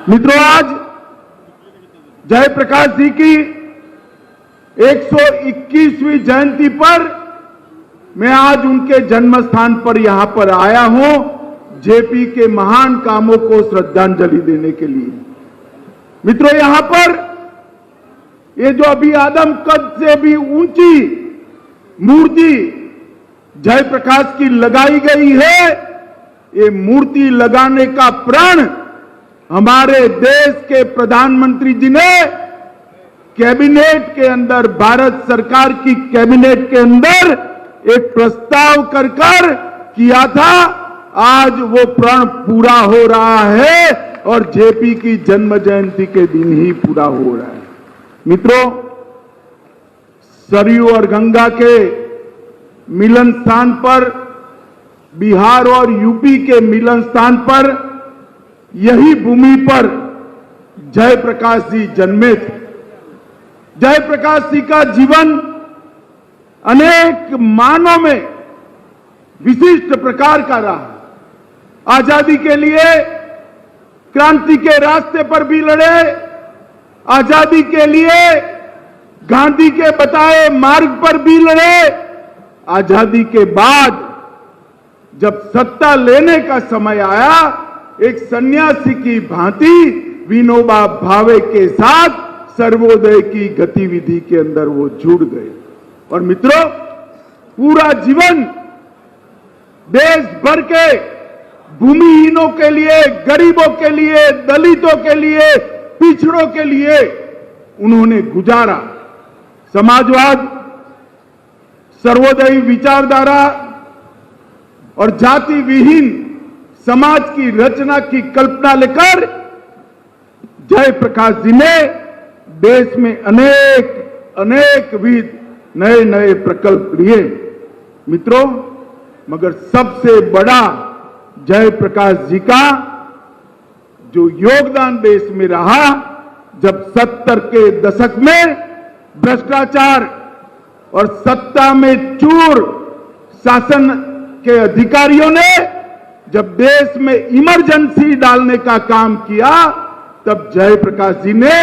मित्रों, आज जयप्रकाश जी की 121वीं जयंती पर मैं आज उनके जन्म स्थान पर यहां पर आया हूं, जेपी के महान कामों को श्रद्धांजलि देने के लिए। मित्रों, यहां पर ये जो अभी आदम कद से भी ऊंची मूर्ति जयप्रकाश की लगाई गई है, ये मूर्ति लगाने का प्रण हमारे देश के प्रधानमंत्री जी ने कैबिनेट के अंदर, भारत सरकार की कैबिनेट के अंदर एक प्रस्ताव कर किया था। आज वो प्रण पूरा हो रहा है और जेपी की जन्म जयंती के दिन ही पूरा हो रहा है। मित्रों, सरयू और गंगा के मिलन स्थान पर, बिहार और यूपी के मिलन स्थान पर, यही भूमि पर जयप्रकाश जी जन्मे थे। जयप्रकाश जी का जीवन अनेक मानों में विशिष्ट प्रकार का रहा। आजादी के लिए क्रांति के रास्ते पर भी लड़े, आजादी के लिए गांधी के बताए मार्ग पर भी लड़े। आजादी के बाद जब सत्ता लेने का समय आया, एक सन्यासी की भांति विनोबा भावे के साथ सर्वोदय की गतिविधि के अंदर वो जुड़ गए। और मित्रों, पूरा जीवन देश भर के भूमिहीनों के लिए, गरीबों के लिए, दलितों के लिए, पिछड़ों के लिए उन्होंने गुजारा। समाजवाद, सर्वोदयी विचारधारा और जाति विहीन समाज की रचना की कल्पना लेकर जयप्रकाश जी ने देश में अनेक विध नए नए प्रकल्प लिए। मित्रों, मगर सबसे बड़ा जयप्रकाश जी का जो योगदान देश में रहा, जब 70 के दशक में भ्रष्टाचार और सत्ता में चूर शासन के अधिकारियों ने जब देश में इमरजेंसी डालने का काम किया, तब जयप्रकाश जी ने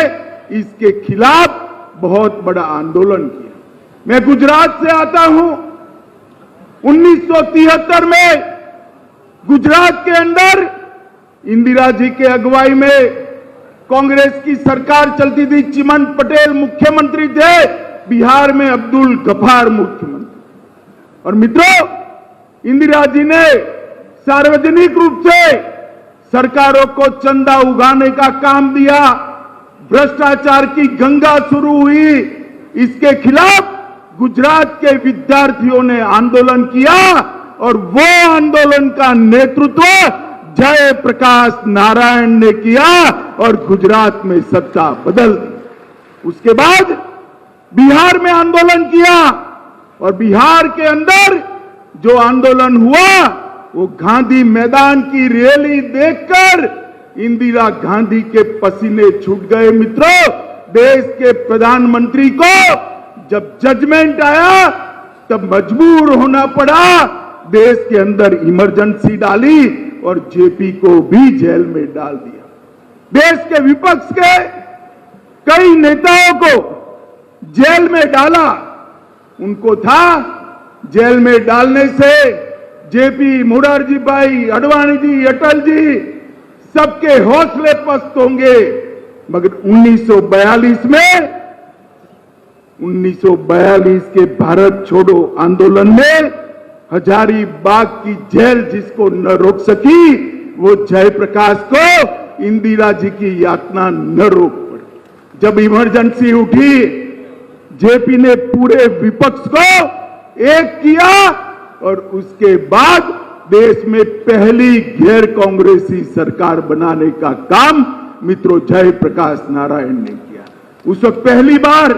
इसके खिलाफ बहुत बड़ा आंदोलन किया। मैं गुजरात से आता हूं। 1973 में गुजरात के अंदर इंदिरा जी के अगुवाई में कांग्रेस की सरकार चलती थी। चिमन पटेल मुख्यमंत्री थे, बिहार में अब्दुल गफार मुख्यमंत्री। और मित्रों, इंदिरा जी ने सार्वजनिक रूप से सरकारों को चंदा उगाने का काम दिया। भ्रष्टाचार की गंगा शुरू हुई। इसके खिलाफ गुजरात के विद्यार्थियों ने आंदोलन किया और वो आंदोलन का नेतृत्व जयप्रकाश नारायण ने किया और गुजरात में सत्ता बदल दी। उसके बाद बिहार में आंदोलन किया और बिहार के अंदर जो आंदोलन हुआ, वो गांधी मैदान की रैली देखकर इंदिरा गांधी के पसीने छूट गए। मित्रों, देश के प्रधानमंत्री को जब जजमेंट आया, तब मजबूर होना पड़ा, देश के अंदर इमरजेंसी डाली और जेपी को भी जेल में डाल दिया। देश के विपक्ष के कई नेताओं को जेल में डाला। उनको था जेल में डालने से जेपी, मोरारजी भाई, आडवाणी जी, अटल जी सबके हौसले पस्त होंगे। मगर 1942 के भारत छोड़ो आंदोलन में हजारीबाग की जेल जिसको न रोक सकी, वो जयप्रकाश को इंदिरा जी की यातना न रोक पड़ी। जब इमरजेंसी उठी, जेपी ने पूरे विपक्ष को एक किया और उसके बाद देश में पहली गैर कांग्रेसी सरकार बनाने का काम मित्रों जयप्रकाश नारायण ने किया। उस वक्त पहली बार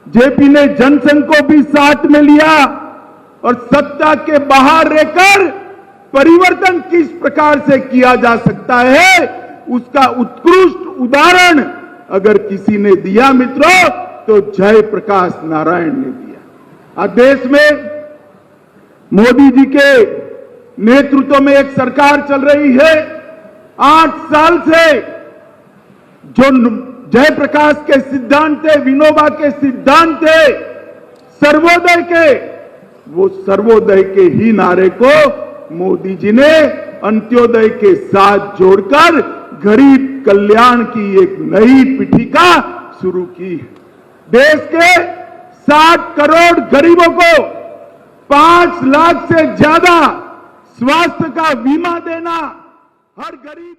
जेपी ने जनसंघ को भी साथ में लिया और सत्ता के बाहर रहकर परिवर्तन किस प्रकार से किया जा सकता है, उसका उत्कृष्ट उदाहरण अगर किसी ने दिया मित्रों, तो जयप्रकाश नारायण ने दिया। आज देश में मोदी जी के नेतृत्व में एक सरकार चल रही है। 8 साल से जो जयप्रकाश के सिद्धांत थे, विनोबा के सिद्धांत थे, सर्वोदय के, वो सर्वोदय के ही नारे को मोदी जी ने अंत्योदय के साथ जोड़कर गरीब कल्याण की एक नई पीठिका शुरू की। देश के 60 करोड़ गरीबों को 5 लाख से ज्यादा स्वास्थ्य का बीमा देना, हर गरीब